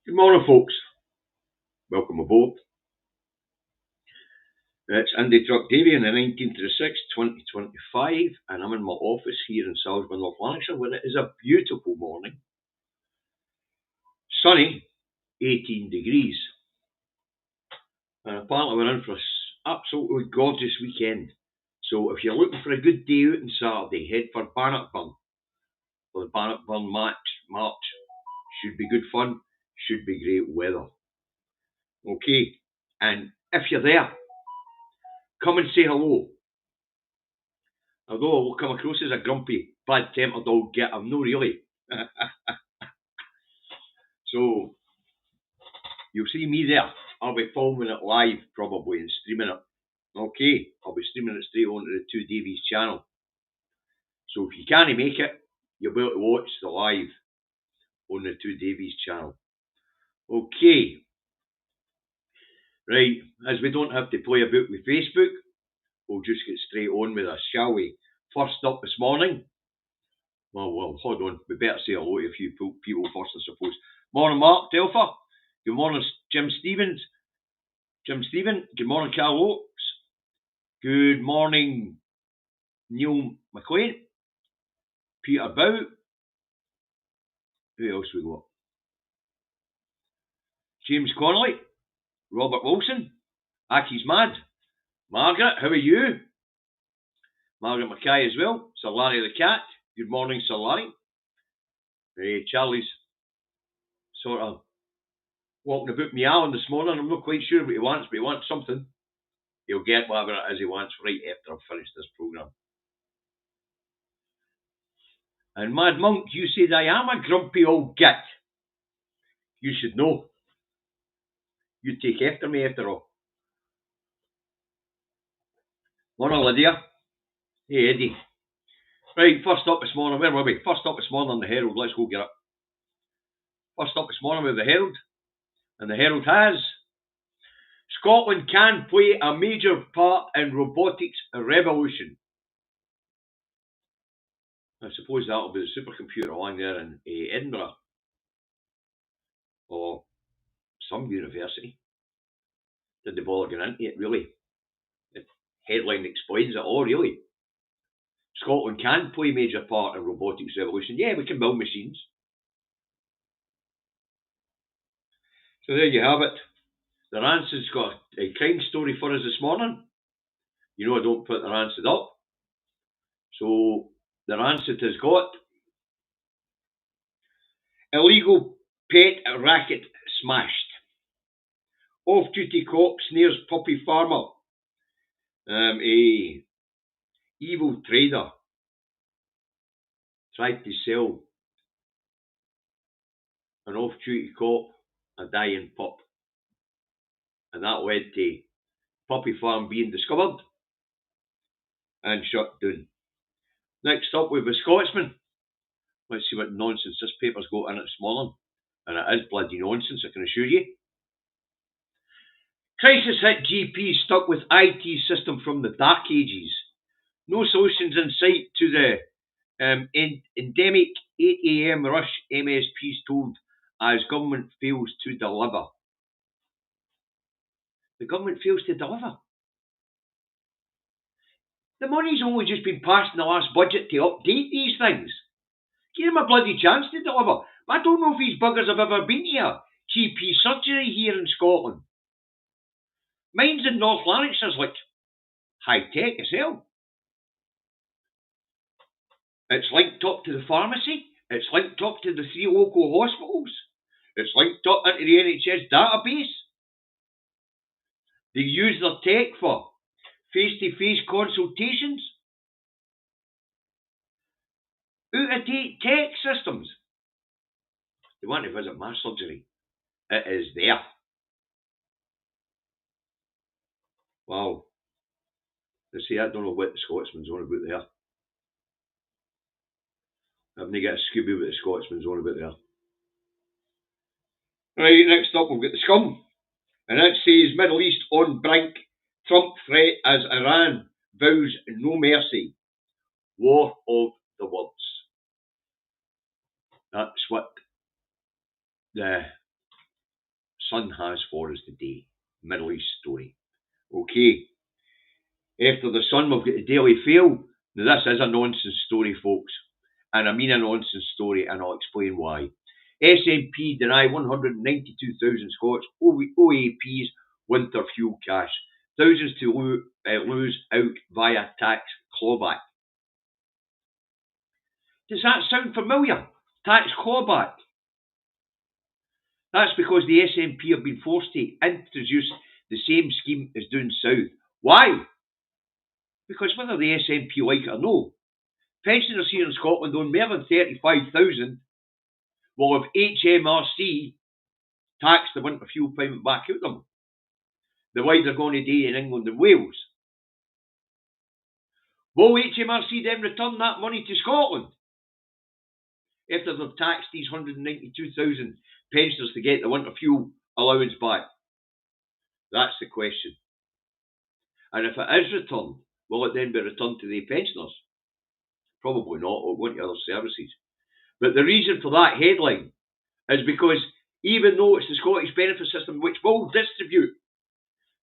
Good morning, folks. Welcome aboard. It's Andy Truck Davy on the 19th of the 6th, 2025, and I'm in my office here in Salisbury, North Lanarkshire, where it is a beautiful morning. Sunny, 18 degrees. And apparently we're in for an absolutely gorgeous weekend. So if you're looking for a good day out on Saturday, head for Bannockburn. For the Bannockburn March. Should be good fun, should be great weather. Okay, and if you're there, come and say hello. Although I will come across as a grumpy, bad-tempered old git, I'm not really. So, you'll see me there. I'll be filming it live, probably, and streaming it. Okay, I'll be streaming it straight onto the Two Davies channel. So if you can't make it, you'll be able to watch the live on the Two Davies channel. Okay. Right, as we don't have to play about with Facebook, we'll just get straight on with this, shall we? First up this morning. Well, hold on. We better say hello to a few people first, I suppose. Morning, Mark Telfer. Good morning, Jim Stevens. Good morning, Carl Oakes. Good morning, Neil McLean. Peter Bow. Who else we got? James Connolly. Robert Wilson. Aki's Mad. Margaret, how are you? Margaret Mackay as well. Sir Larry the Cat. Good morning, Sir Larry. Hey, Charlie's sort of walking about meowing this morning. I'm not quite sure what he wants, but he wants something. He'll get whatever it is he wants right after I've finished this programme. And Mad Monk, you said I am a grumpy old git. You should know. You take after me after all. Morning, Lydia. Hey, Eddie. Right, first up this morning, where were we? First up this morning, the Herald. Let's go get it. First up this morning with the Herald. And the Herald has: Scotland can play a major part in robotics revolution. I suppose that'll be the supercomputer along there in Edinburgh. Or some university. Didn't bother getting into it, really. The headline explains it all, really. Scotland can play a major part in robotics revolution. Yeah, we can build machines. So there you have it. The Rancid's got a crime story for us this morning. You know I don't put the Rancid up. So the Rancid has got: illegal pet racket smashed. Off-duty cop snares puppy farmer. A evil trader tried to sell an off-duty cop a dying pup. And that led to puppy farm being discovered and shut down. Next up, we have a Scotsman. Let's see what nonsense this paper's got in it this morning. And it is bloody nonsense, I can assure you. Crisis hit GP stuck with IT system from the dark ages. No solutions in sight to the endemic 8 AM rush, MSPs told, as government fails to deliver. The government fails to deliver. The money's only just been passed in the last budget to update these things. Give them a bloody chance to deliver. I don't know if these buggers have ever been to a GP surgery here in Scotland. Mine's in North Lanarkshire's like high-tech as hell. It's linked up to the pharmacy. It's linked up to the 3 local hospitals. It's linked up into the NHS database. They use their tech for face-to-face consultations. Out-of-date tech systems. They want to visit my surgery. It is there. Wow. You see, I don't know what the Scotsman's on about there. I haven't got a Scooby what the Scotsman's on about there. Right, next up we've got the Scum. And that says Middle East on brink. Trump threat as Iran vows no mercy. War of the words. That's what the Sun has for us today. Middle East story. Okay. After the Sun, we've got the Daily Fail. Now, this is a nonsense story, folks. And I mean a nonsense story, and I'll explain why. SNP deny 192,000 Scots OAP's winter fuel cash. Thousands to lose out via tax clawback. Does that sound familiar? Tax clawback. That's because the SNP have been forced to introduce the same scheme as down south. Why? Because whether the SNP like it or no, pensioners here in Scotland own more than 35,000 will have HMRC tax the winter fuel payment back out of them. The way they're going to do in England and Wales. Will HMRC then return that money to Scotland? After they've taxed these 192,000 pensioners to get the winter fuel allowance back? That's the question. And if it is returned, will it then be returned to the pensioners? Probably not, or going to other services. But the reason for that headline is because even though it's the Scottish benefit system which will distribute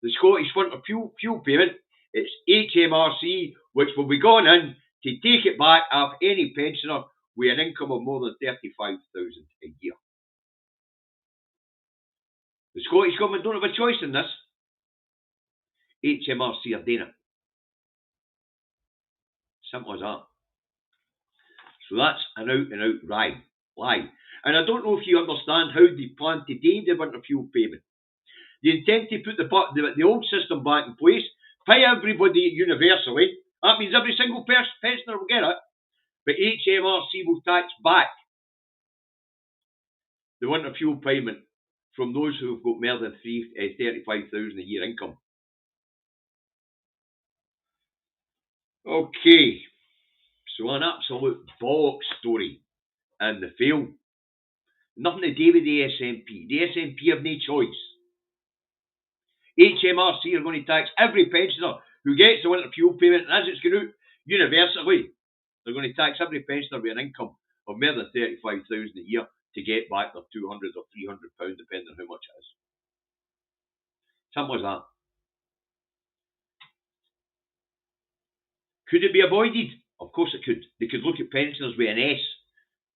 the Scottish winter fuel payment, it's HMRC which will be going in to take it back off any pensioner with an income of more than 35,000 a year. The Scottish Government don't have a choice in this. HMRC are doing it. Simple as that. So that's an out-and-out lie. And I don't know if you understand how they plan to do the winter fuel payment. They intend to put the old system back in place, pay everybody universally. That means every single pensioner will get it. But HMRC will tax back the winter fuel payment from those who have got more than 35,000 a year income. Okay, so an absolute bollocks story and the fail. Nothing to do with the SNP. The SNP have no choice. HMRC are going to tax every pensioner who gets the winter fuel payment, and as it's going out universally, they're going to tax every pensioner with an income of more than 35,000 a year to get back their £200 or £300, depending on how much it is. Simple as that. Could it be avoided? Of course it could. They could look at pensioners with an S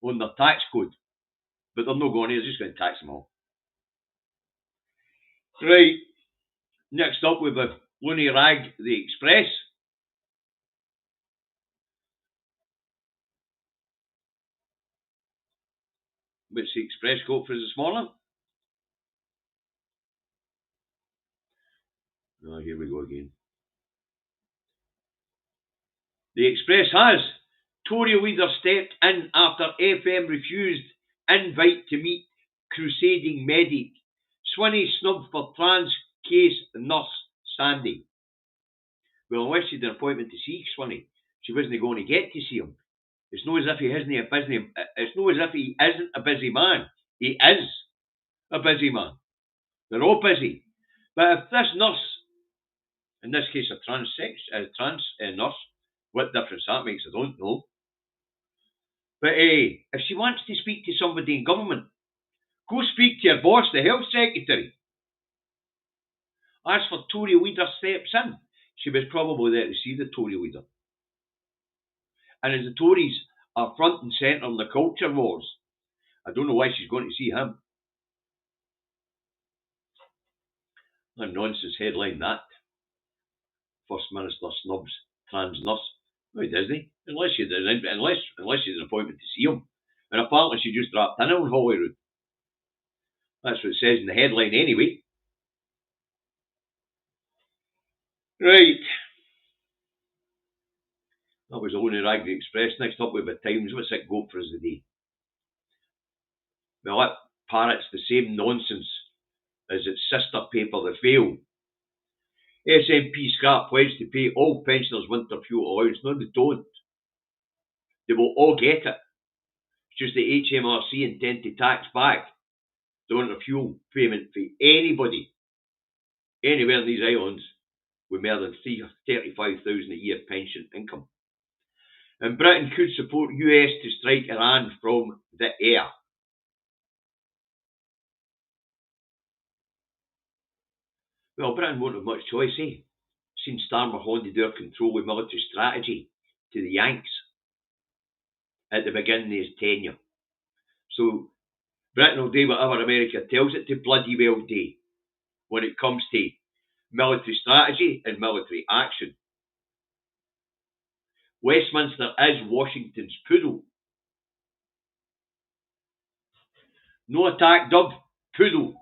on their tax code, but they're not going to. They're just going to tax them all. Right. Next up, we've a loony rag, the Express. What's the Express got for us this morning? Oh, here we go again. The Express has. Tory leader stepped in after FM refused invite to meet crusading medic. Swinney snubbed for trans case nurse Sandy. Well, unless she had an appointment to see Swinney, she wasn't going to get to see him. It's not as if he isn't a busy. It's not as if he isn't a busy man. He is a busy man. They're all busy. But if this nurse, in this case a trans nurse, what difference that makes, I don't know. But if she wants to speak to somebody in government, go speak to your boss, the health secretary. As for Tory leader steps in, she was probably there to see the Tory leader. And as the Tories are front and centre in the culture wars, I don't know why she's going to see him. A nonsense headline that. First Minister snubs trans nurse. No, he doesn't. Unless she had an appointment to see him. And apparently she just dropped in on Holyrood. That's what it says in the headline anyway. Right. That was the only rag the Express. Next up we have the Times. What's it got for us today? Well, it parrots the same nonsense as its sister paper, The Fail. SNP scrap pledge to pay all pensioners winter fuel allowance. No, they don't. They will all get it. It's just the HMRC intend to tax back the winter fuel payment for anybody, anywhere in these islands, with more than 35,000 a year pension income. And Britain could support US to strike Iran from the air. Well, Britain won't have much choice, eh? Since Starmer handed over control of military strategy to the Yanks at the beginning of his tenure. So Britain will do whatever America tells it to bloody well do when it comes to military strategy and military action. Westminster is Washington's poodle. No attack, Doug. Poodle.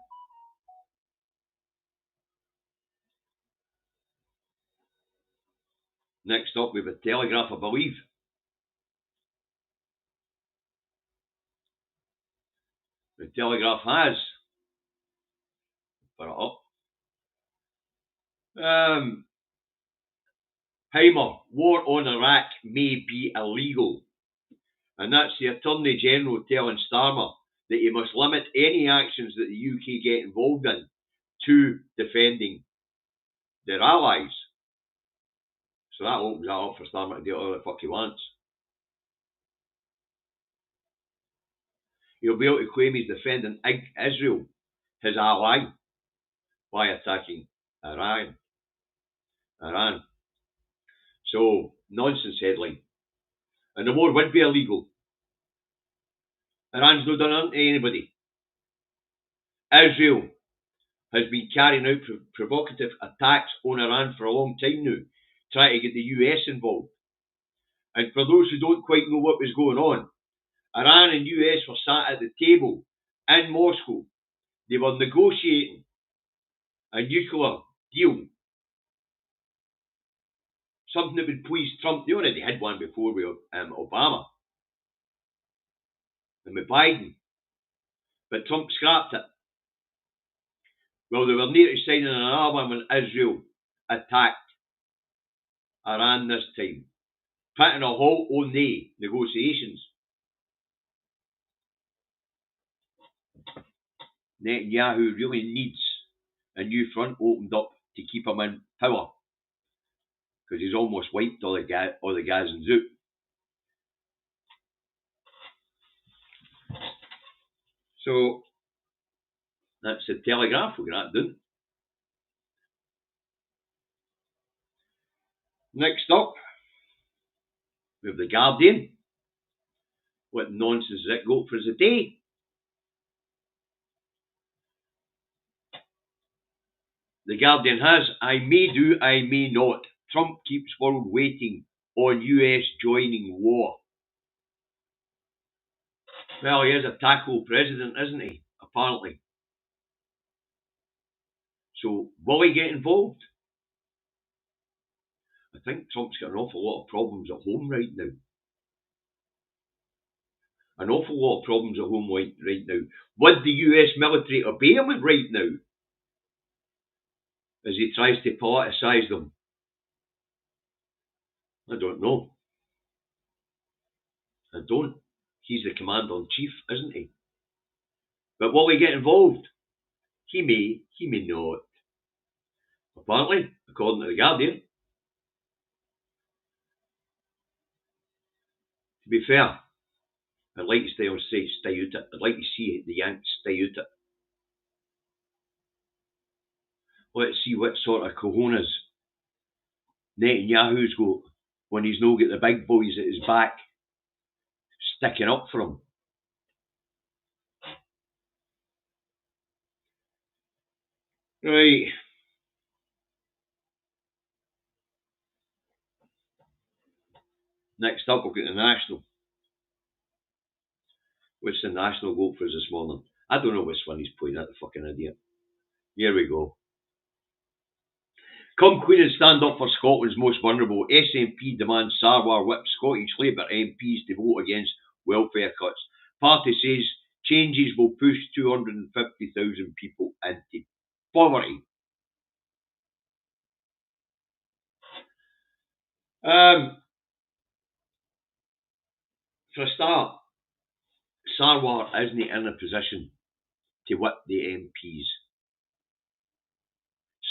Next up, we have a Telegraph, I believe. The Telegraph has put it up. Heimer, war on Iraq may be illegal. And that's the Attorney General telling Starmer that he must limit any actions that the UK get involved in to defending their allies. So that opens that up for Starmer to do whatever the fuck he wants. He'll be able to claim he's defending Israel, his ally, by attacking Iran. So, nonsense headline. And the war would be illegal. Iran's not done anything to anybody. Israel has been carrying out provocative attacks on Iran for a long time now, trying to get the US involved. And for those who don't quite know what was going on, Iran and US were sat at the table in Moscow. They were negotiating a nuclear deal. Something that would please Trump. They already had one before with Obama and with Biden. But Trump scrapped it. Well, they were near to signing another one when Israel attacked Iran this time, putting a halt on the negotiations. Netanyahu really needs a new front opened up to keep him in power, because he's almost wiped all the Gazans out. So that's the Telegraph. We'll get that done. Next up, we have the Guardian. What nonsense is it got for us today? The Guardian has, I may do, I may not. Trump keeps world waiting on US joining war. Well, he is a tackle president, isn't he? Apparently. So, will he get involved? I think Trump's got an awful lot of problems at home right now. An awful lot of problems at home right now. Would the US military obey him right now? As he tries to politicise them? I don't know. I don't. He's the commander-in-chief, isn't he? But will he get involved? He may not. Apparently, according to the Guardian. To be fair, I'd like to stay out it. I'd like to see the Yanks stay out it. Let's see what sort of cojones Netanyahu's got when he's no got the big boys at his back sticking up for him. Right. Next up, we've got the National. What's the National got for us this morning? I don't know which one he's playing at, the fucking idiot. Here we go. Come Queen and stand up for Scotland's most vulnerable. SNP demands Sarwar whip Scottish Labour MPs to vote against welfare cuts. Party says changes will push 250,000 people into poverty. For a start, Sarwar isn't in a position to whip the MPs.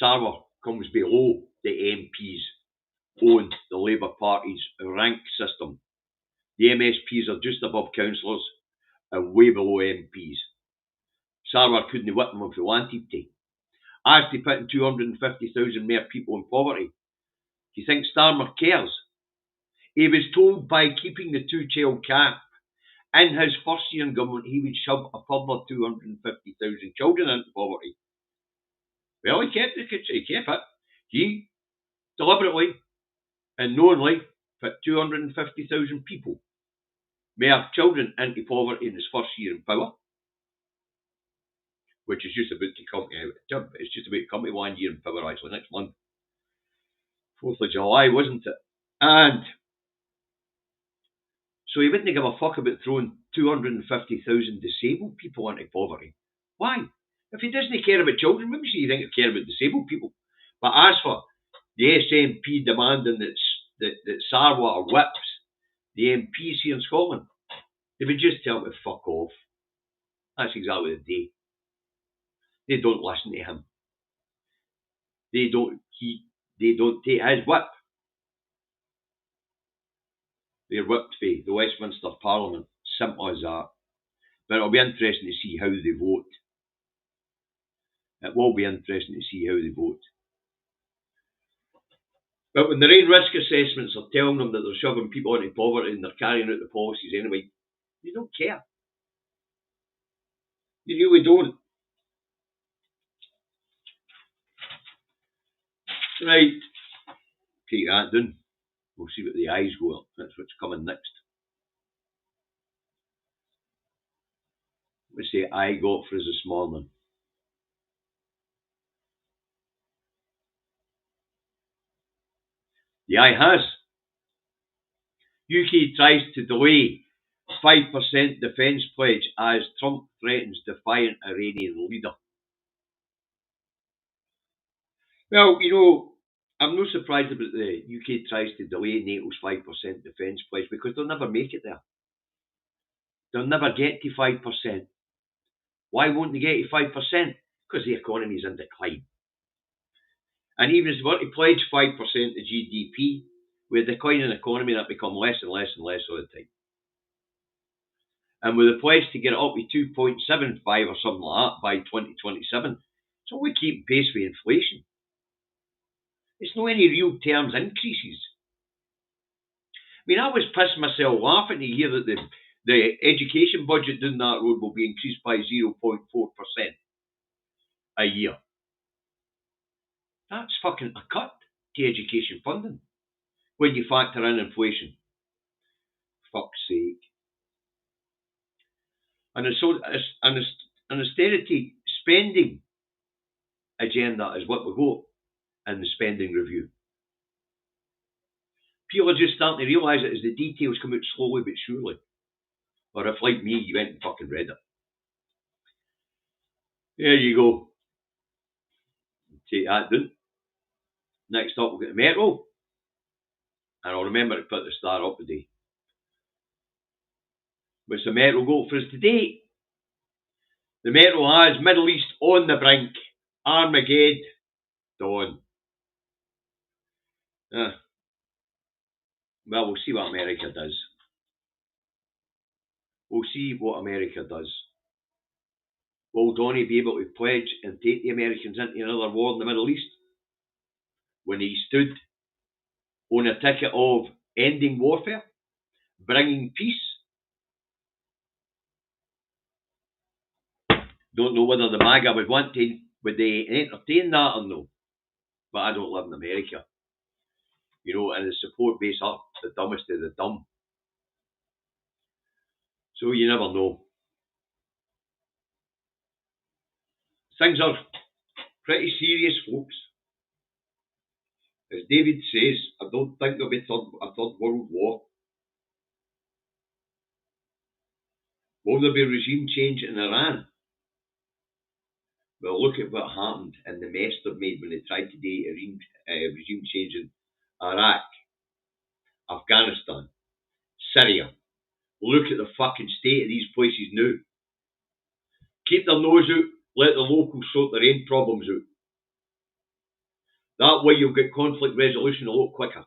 Sarwar comes below the MPs on the Labour Party's rank system. The MSPs are just above councillors and way below MPs. Sarwar couldn't whip them if he wanted to. as to putting 250,000 more people in poverty. Do you think Starmer cares? He was told by keeping the two-child cap in his first year in government he would shove a further 250,000 children into poverty. Well, he kept it. He deliberately and knowingly put 250,000 people, more children, into poverty in his first year in power, which is just about to come to, it's just about to come to 1 year in power actually next month. 4th of July, wasn't it? And so he wouldn't give a fuck about throwing 250,000 disabled people into poverty. Why? If he doesn't care about children, maybe you think he'd care about disabled people. But as for the SNP demanding that Sarwar whips the MPs here in Scotland, they would just tell him to fuck off. That's exactly the day. They don't listen to him. They don't take his whip. They're whipped for the Westminster Parliament. Simple as that. But it'll be interesting to see how they vote. It will be interesting to see how they vote. But when their own risk assessments are telling them that they're shoving people into poverty and they're carrying out the policies anyway, they don't care. They really don't. Right. Take that down. We'll see what the eyes go up. That's what's coming next. What's the eye got for us this morning? The eye has. UK tries to delay 5% defence pledge as Trump threatens defiant Iranian leader. Well, you know, I'm not surprised about the UK tries to delay NATO's 5% defence pledge because they'll never make it there. They'll never get to 5%. Why won't they get to 5%? Because the economy is in decline. And even if they were to pledge 5% of GDP, with a declining economy, that become less and less and less all the time. And with a pledge to get it up to 2.75 or something like that by 2027, it's only keeping pace with inflation. It's not any real terms increases. I mean, I was pissing myself laughing to hear that the education budget down that road will be increased by 0.4% a year. That's fucking a cut to education funding when you factor in inflation. Fuck's sake. And an austerity spending agenda is what we got in the spending review. People are just starting to realise it as the details come out slowly but surely. Or if, like me, you went and fucking read it. There you go. Take that down. Next up, we'll get the Metro. And I'll remember to put the star up today. What's the Metro got for us today? The Metro has Middle East on the brink. Armageddon. Dawn. Well, we'll see what America does. We'll see what America does. Will Donny be able to pledge and take the Americans into another war in the Middle East? When he stood on a ticket of ending warfare, bringing peace? Don't know whether the MAGA would they entertain that or no. But I don't live in America. You know, and the support base up the dumbest of the dumb. So you never know. Things are pretty serious, folks. As David says, I don't think there'll be a third world war. Will there be regime change in Iran? Well, look at what happened and the mess they've made when they tried to do regime change in Iraq, Afghanistan, Syria. Look at the fucking state of these places now. Keep their nose out, let the locals sort their own problems out. That way you'll get conflict resolution a lot quicker.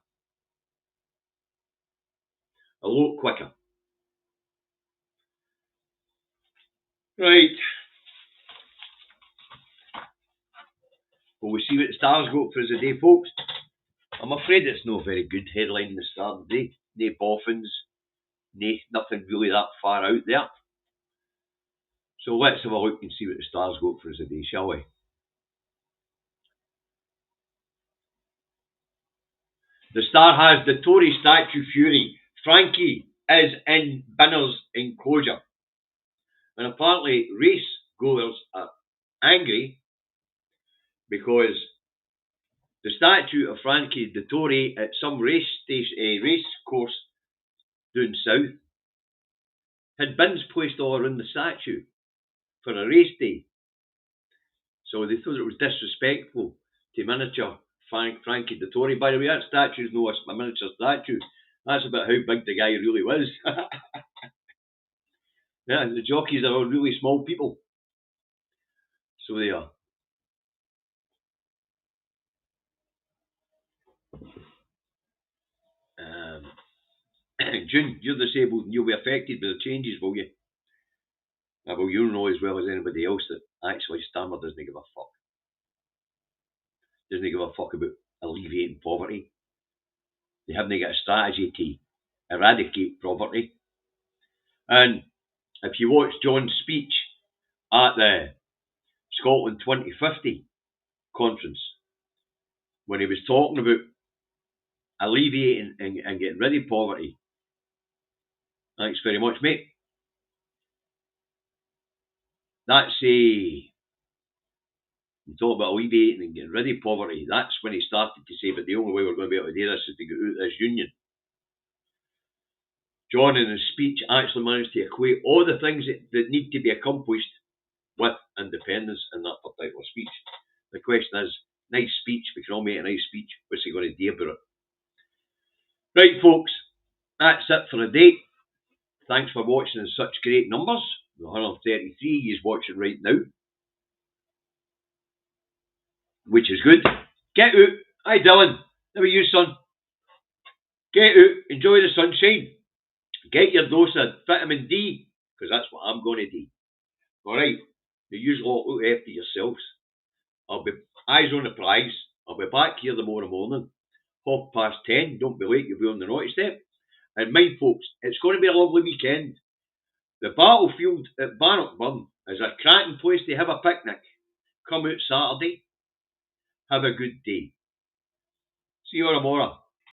A lot quicker. Right. Will we see what the Stars got for us today, folks? I'm afraid it's no very good headline in the Star today. No boffins, nothing really that far out there. So let's have a look and see what the Stars got for us today, shall we? The Star has the Tory statue fury. Frankie is in Binner's enclosure. And apparently race goers are angry because the statue of Frankie the Tory at some race course down south had bins placed all around the statue for a race day. So they thought it was disrespectful to miniature Frankie the Tory. By the way, that statue is no a miniature statue. That's about how big the guy really was. Yeah, the jockeys are all really small people. So they are. June, you're disabled and you'll be affected by the changes, will you? Well, you know as well as anybody else that actually Stammer doesn't give a fuck. Doesn't give a fuck about alleviating poverty. They haven't got a strategy to eradicate poverty. And if you watch John's speech at the Scotland 2050 conference, when he was talking about alleviating and getting rid of poverty, thanks very much, mate. That's you talk about alleviating and getting rid of poverty. That's when he started to say, but the only way we're going to be able to do this is to get out of this union. John, in his speech, actually managed to equate all the things that need to be accomplished with independence in that particular speech. The question is, nice speech, we can all make a nice speech. What's he going to do about it? Right, folks, that's it for the day. Thanks for watching in such great numbers. 133 is watching right now, which is good. Get out. Hi, Dylan. How are you, son? Get out. Enjoy the sunshine. Get your dose of vitamin D, because that's what I'm going to do. Alright, you usually look after yourselves. I'll be eyes on the prize. I'll be back here tomorrow morning, 10:30. Don't be late, you'll be on the naughty step. And mind, folks, it's going to be a lovely weekend. The battlefield at Bannockburn is a cracking place to have a picnic. Come out Saturday. Have a good day. See you tomorrow.